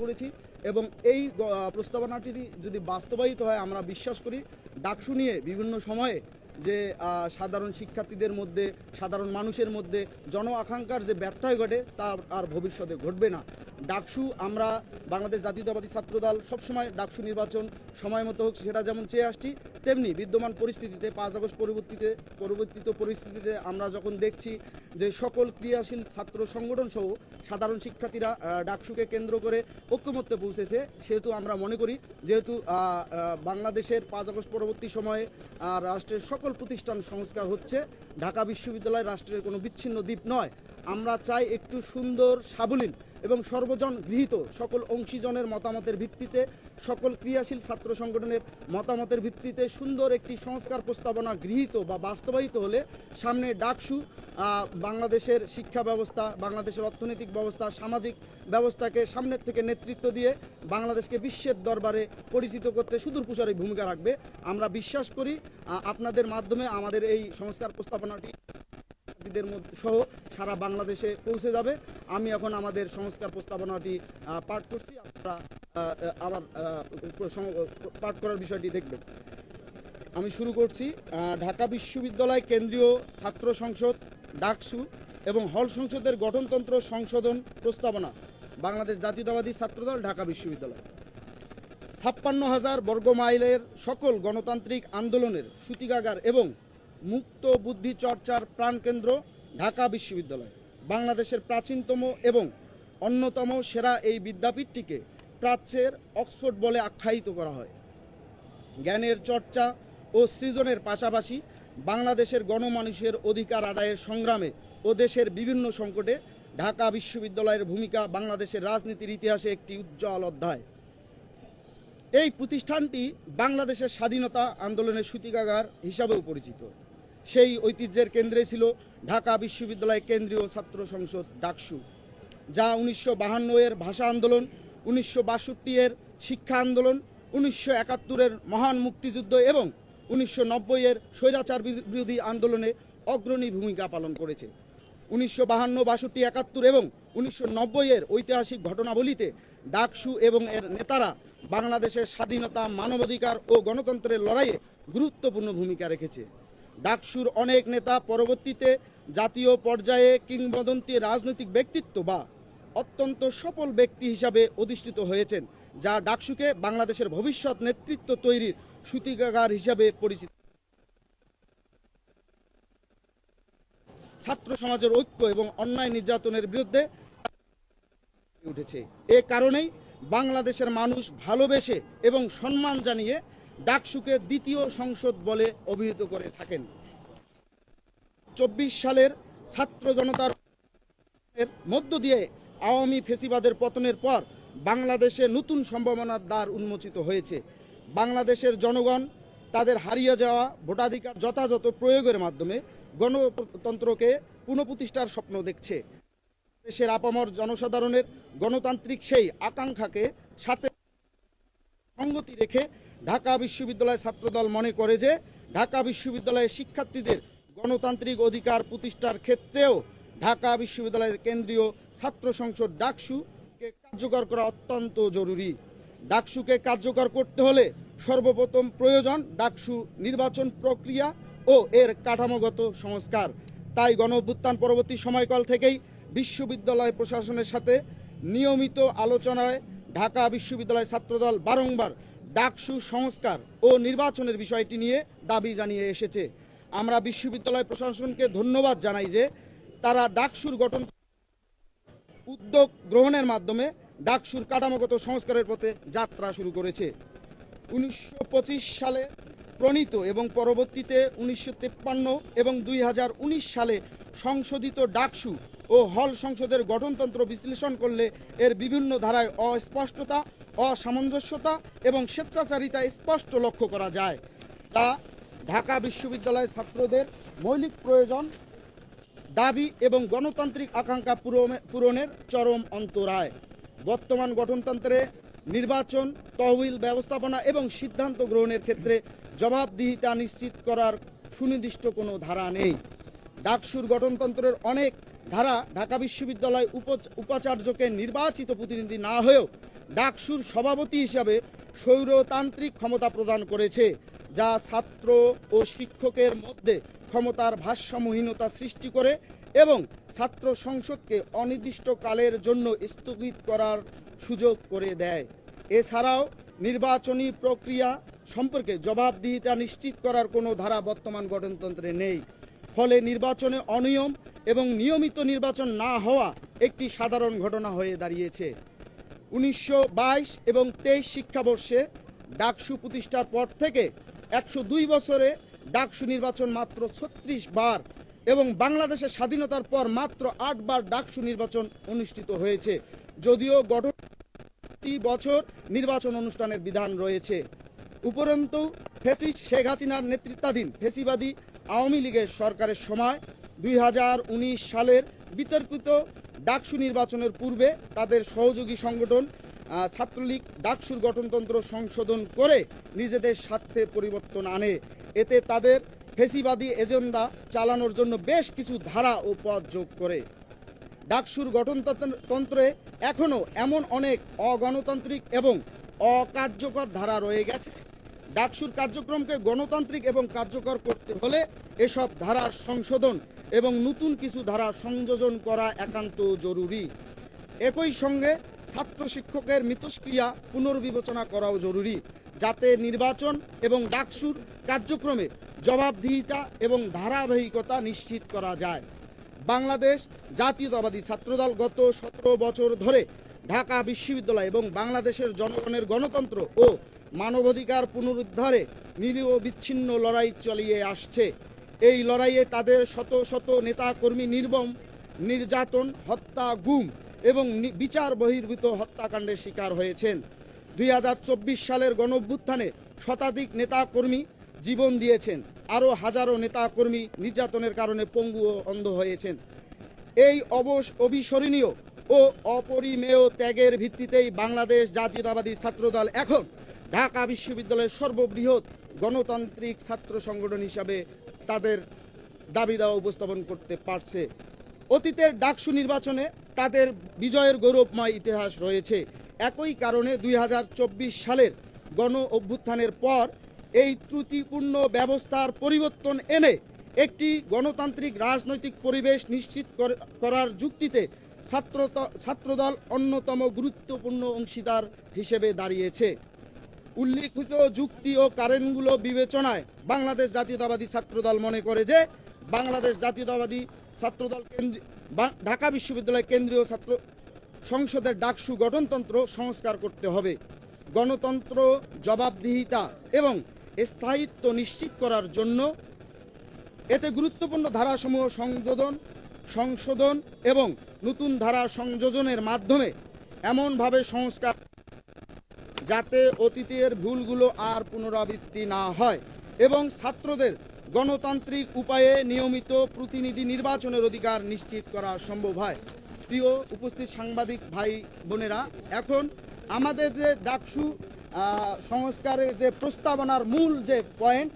করেছি এবং এই প্রস্তাবনাটি যদি বাস্তবায়িত হয় আমরা বিশ্বাস করি ডাকসু নিয়ে বিভিন্ন সময়ে যে সাধারণ শিক্ষার্থীদের মধ্যে সাধারণ মানুষের মধ্যে জন আকাঙ্ক্ষার যে ব্যত্যয় ঘটে তা আর ভবিষ্যতে ঘটবে না। ডাকসু আমরা বাংলাদেশ জাতীয়তাবাদী ছাত্রদল সবসময় ডাকসু নির্বাচন সময় মতো হোক সেটা যেমন চেয়ে আসছি, তেমনি বিদ্যমান পরিস্থিতিতে 5 আগস্ট পরবর্তীত পরিস্থিতিতে আমরা যখন দেখছি যে সকল ক্রিয়াশীল ছাত্র সংগঠন সহ সাধারণ শিক্ষার্থীরা ডাকসুকে কেন্দ্র করে ঐক্যমত্যে পৌঁছেছে, সেহেতু আমরা মনে করি যেহেতু বাংলাদেশের 5 আগস্ট পরবর্তী সময়ে রাষ্ট্রের সকল প্রতিষ্ঠান সংস্কার হচ্ছে, ঢাকা বিশ্ববিদ্যালয় রাষ্ট্রের কোনো বিচ্ছিন্ন দ্বীপ নয়। আমরা চাই একটু সুন্দর সাবলীল এবং সর্বজন গৃহীত সকল অংশীজনের মতামতের ভিত্তিতে সকল ক্রিয়াশীল ছাত্র সংগঠনের মতামতের ভিত্তিতে সুন্দর একটি সংস্কার প্রস্তাবনা গৃহীত বা বাস্তবায়িত হলে সামনে ডাকসু বাংলাদেশের শিক্ষা ব্যবস্থা, বাংলাদেশের অর্থনৈতিক ব্যবস্থা, সামাজিক ব্যবস্থাকে সামনের থেকে নেতৃত্ব দিয়ে বাংলাদেশকে বিশ্বের দরবারে পরিচিত করতে সুদূরপ্রসারী ভূমিকা রাখবে। আমরা বিশ্বাস করি আপনাদের মাধ্যমে আমাদের এই সংস্কার প্রস্তাবনাটি সহ সারা বাংলাদেশে পৌঁছে যাবে। আমি এখন আমাদের সংস্কার প্রস্তাবনাটি পাঠ করছি, আপনারা আমার পাঠ করার বিষয়টি দেখবেন। আমি শুরু করছি। ঢাকা বিশ্ববিদ্যালয় কেন্দ্রীয় ছাত্র সংসদ ডাকসু এবং হল সংসদের গঠনতন্ত্র সংশোধন প্রস্তাবনা, বাংলাদেশ জাতীয়তাবাদী ছাত্রদল ঢাকা বিশ্ববিদ্যালয়। 56,000 বর্গ মাইলের সকল গণতান্ত্রিক আন্দোলনের সূতিকাগার এবং মুক্ত বুদ্ধি চর্চার প্রাণকেন্দ্র ঢাকা বিশ্ববিদ্যালয়। বাংলাদেশের প্রাচীনতম এবং অন্যতম সেরা এই বিদ্যাপীঠটিকে প্রাচ্যের অক্সফোর্ড বলে আখ্যায়িত করা হয়। জ্ঞানের চর্চা ও সৃজনের পাশাপাশি বাংলাদেশের গণমানুষের অধিকার আদায়ের সংগ্রামে ও দেশের বিভিন্ন সংকটে ঢাকা বিশ্ববিদ্যালয়ের ভূমিকা বাংলাদেশের রাজনীতির ইতিহাসে একটি উজ্জ্বল অধ্যায়। এই প্রতিষ্ঠানটি বাংলাদেশের স্বাধীনতা আন্দোলনের সূতিকাগার হিসাবেও পরিচিত। সেই ঐতিহ্যের কেন্দ্রে ছিল ঢাকা বিশ্ববিদ্যালয় কেন্দ্রীয় ছাত্র সংসদ ডাকসু, যা 1952-এর ভাষা আন্দোলন, 1962-এর শিক্ষা আন্দোলন, 1971-এর মহান মুক্তিযুদ্ধ এবং 1990-এর স্বৈরাচার বিরোধী আন্দোলনে অগ্রণী ভূমিকা পালন করেছে। 1952, 62, 71 এবং 1990-এর ঐতিহাসিক ঘটনাবলিতে ডাকসু এবং এর নেতারা বাংলাদেশের স্বাধীনতা, মানবাধিকার ও গণতন্ত্রের লড়াইয়ে গুরুত্বপূর্ণ ভূমিকা রেখেছে। ডাকসুর অনেক নেতা পরবর্তীতে জাতীয় পর্যায়ে কিংবদন্তি রাজনৈতিক ব্যক্তিত্ব বা অত্যন্ত সফল ব্যক্তি হিসাবে অধিষ্ঠিত হয়েছেন, যা ডাকসুকে বাংলাদেশের ভবিষ্যৎ নেতৃত্ব তৈরির সূতিকাগার হিসাবে পরিচিত। ছাত্র সমাজের ঐক্য এবং অন্যায় নির্যাতনের বিরুদ্ধে উঠেছে। এ কারণেই বাংলাদেশের মানুষ ভালোবেসে এবং সম্মান জানিয়ে ডাকসুকে দ্বিতীয় সংসদ বলে অভিহিত করে থাকেন। 24 সালের ছাত্র জনতার মধ্য দিয়ে আওয়ামী ফেসিবাদের পতনের পর বাংলাদেশে নতুন সম্ভাবনার দ্বার উন্মোচিত হয়েছে। বাংলাদেশের জনগণ তাদের হারিয়ে যাওয়া ভোটাধিকার যথাযথ প্রয়োগের মাধ্যমে গণতন্ত্রকে পুনঃপ্রতিষ্ঠার স্বপ্ন দেখছে। দেশের আপামর জনসাধারণের গণতান্ত্রিক সেই আকাঙ্ক্ষাকে সাথে সঙ্গতি রেখে ঢাকা বিশ্ববিদ্যালয় ছাত্রদল মনে করে যে ঢাকা বিশ্ববিদ্যালয়ের শিক্ষার্থীদের গণতান্ত্রিক অধিকার প্রতিষ্ঠার ক্ষেত্রেও ঢাকা বিশ্ববিদ্যালয়ের কেন্দ্রীয় ছাত্র সংসদ ডাকসুকে কার্যকর করা অত্যন্ত জরুরি। ডাকসুকে কার্যকর করতে হলে সর্বপ্রথম প্রয়োজন ডাকসু নির্বাচন প্রক্রিয়া ও এর কাঠামোগত সংস্কার। তাই গণঅভ্যুত্থান পরবর্তী সময়কাল থেকেই বিশ্ববিদ্যালয় প্রশাসনের সাথে নিয়মিত আলোচনায় ঢাকা বিশ্ববিদ্যালয় ছাত্রদল বারংবার ডাকসু সংস্কার ও নির্বাচনের বিষয়টি নিয়ে দাবি জানিয়ে এসেছে। আমরা বিশ্ববিদ্যালয় প্রশাসনকে ধন্যবাদ জানাই যে তারা ডাকসুর গঠন উদ্যোগ গ্রহণের মাধ্যমে ডাকসুর কাঠামোগত সংস্কারের পথে যাত্রা শুরু করেছে। 1925 সালে প্রণীত এবং পরবর্তীতে 1953 এবং 2019 সালে সংশোধিত ডাকসু ও হল সংসদের গঠনতন্ত্র বিশ্লেষণ করলে এর বিভিন্ন ধারায় অস্পষ্টতা, অসামঞ্জস্যতা এবং স্বেচ্ছাচারিতা স্পষ্ট লক্ষ্য করা যায়, তা ঢাকা বিশ্ববিদ্যালয় ছাত্রদের মৌলিক প্রয়োজন, দাবি এবং গণতান্ত্রিক আকাঙ্ক্ষা পূরণের চরম অন্তরায়। বর্তমান গঠনতন্ত্রে নির্বাচন, তহবিল ব্যবস্থাপনা এবং সিদ্ধান্ত গ্রহণের ক্ষেত্রে জবাবদিহিতা নিশ্চিত করার সুনির্দিষ্ট কোনো ধারা নেই। ডাকসুর গঠনতন্ত্রের অনেক ধারা ঢাকা বিশ্ববিদ্যালয় উপাচার্যকে নির্বাচিত প্রতিনিধি না হয়েও ডাকসুর সভাপতি হিসাবে স্বৈরতান্ত্রিক ক্ষমতা প্রদান করেছে, যা ছাত্র ও শিক্ষকের মধ্যে ক্ষমতার ভারসাম্যহীনতা সৃষ্টি করে এবং ছাত্র সংসদকে অনির্দিষ্টকালের জন্য স্থগিত করার সুযোগ করে দেয়। এছাড়াও নির্বাচনী প্রক্রিয়া সম্পর্কে জবাবদিহিতা নিশ্চিত করার কোনো ধারা বর্তমান গণতন্ত্রে নেই। ফলে নির্বাচনে অনিয়ম এবং নিয়মিত নির্বাচন না হওয়া একটি সাধারণ ঘটনা হয়ে দাঁড়িয়েছে। 1922 এবং 23 শিক্ষাবর্ষে ডাকসু প্রতিষ্ঠার পর থেকে 102 বছরে ডাকসু নির্বাচন মাত্র 36 বার এবং বাংলাদেশের স্বাধীনতার পর মাত্র 8 বার ডাকসু নির্বাচন অনুষ্ঠিত হয়েছে, যদিও গঠন বছর নির্বাচন অনুষ্ঠানের বিধান রয়েছে। উপরন্তু ফ্যাসিস্ট শেখ হাসিনার নেতৃত্বাধীন ফ্যাসিবাদী আওয়ামী লীগের সরকারের সময় 2019 সালের বিতর্কিত ডাকসু নির্বাচনের পূর্বে তাদের সহযোগী সংগঠন ছাত্রলীগ ডাকসুর গঠনতন্ত্র সংশোধন করে নিজেদের স্বার্থে পরিবর্তন আনে। এতে তাদের ফ্যাসিবাদী এজেন্ডা চালানোর জন্য বেশ কিছু ধারা ও পদ যোগ করে। ডাকসুর গঠনতন্ত্রে এখনও এমন অনেক অগণতান্ত্রিক এবং অকার্যকর ধারা রয়ে গেছে। ডাকসুর কার্যক্রমকে গণতান্ত্রিক এবং কার্যকর করতে হলে এসব ধারার সংশোধন এবং নতুন কিছু ধারা সংযোজন করা একান্ত জরুরি। একই সঙ্গে ছাত্র শিক্ষকের মিথস্ক্রিয়া পুনর্বিবেচনা করাও জরুরি, যাতে নির্বাচন এবং ডাকসুর কার্যক্রমে জবাবদিহিতা এবং ধারাবাহিকতা নিশ্চিত করা যায়। বাংলাদেশ জাতীয়তাবাদী ছাত্রদল গত 17 বছর ধরে ঢাকা বিশ্ববিদ্যালয় এবং বাংলাদেশের জনগণের গণতন্ত্র ও মানবাধিকার পুনরুদ্ধারে নিরবিচ্ছিন্ন লড়াই চালিয়ে আসছে। এই লড়াইয়ে তাদের শত শত নেতাকর্মী নির্মম নির্যাতন, হত্যা, গুম এবং বিচার বহির্ভূত হত্যাকাণ্ডের শিকার হয়েছেন। 2024 সালের গণঅভ্যুত্থানে শতাধিক নেতাকর্মী জীবন দিয়েছেন, আরও হাজারো নেতাকর্মী নির্যাতনের কারণে পঙ্গু ও অন্ধ হয়েছেন। এই অবিস্মরণীয় ও অপরিমেয় ত্যাগের ভিত্তিতেই বাংলাদেশ জাতীয়তাবাদী ছাত্রদল এখন ঢাকা বিশ্ববিদ্যালয়ের সর্ববৃহৎ গণতান্ত্রিক ছাত্র সংগঠন হিসাবে তাদের দাবি দাওয়া উপস্থাপন করতে পারছে। অতীতের ডাকসু নির্বাচনে তাদের বিজয়ের গৌরবময় ইতিহাস রয়েছে। একই কারণে 2024 সালের গণ অভ্যুত্থানের পর এই ত্রুটিপূর্ণ ব্যবস্থার পরিবর্তন এনে একটি গণতান্ত্রিক রাজনৈতিক পরিবেশ নিশ্চিত করার যুক্তিতে ছাত্রদল অন্যতম গুরুত্বপূর্ণ অংশীদার হিসেবে দাঁড়িয়েছে। উল্লিখিত যুক্তি ও কারণগুলো বিবেচনায় বাংলাদেশ জাতীয়তাবাদী ছাত্রদল মনে করে যে বাংলাদেশ জাতীয়তাবাদী ছাত্রদল ঢাকা বিশ্ববিদ্যালয় কেন্দ্রীয় ছাত্র সংসদের ডাকসু গঠনতন্ত্র সংস্কার করতে হবে। গণতন্ত্র, জবাবদিহিতা এবং স্থায়িত্ব নিশ্চিত করার জন্য এতে গুরুত্বপূর্ণ ধারাসমূহ সংশোধন এবং নতুন ধারা সংযোজনের মাধ্যমে এমনভাবে সংস্কার যাতে অতীতের ভুলগুলো আর পুনরাবৃত্তি না হয় এবং ছাত্রদের গণতান্ত্রিক উপায়ে নিয়মিত প্রতিনিধি নির্বাচনের অধিকার নিশ্চিত করা সম্ভব হয়। প্রিয় উপস্থিত সাংবাদিক ভাই বোনেরা, এখন আমাদের যে ডাকসু সংস্কারের যে প্রস্তাবনার মূল যে পয়েন্ট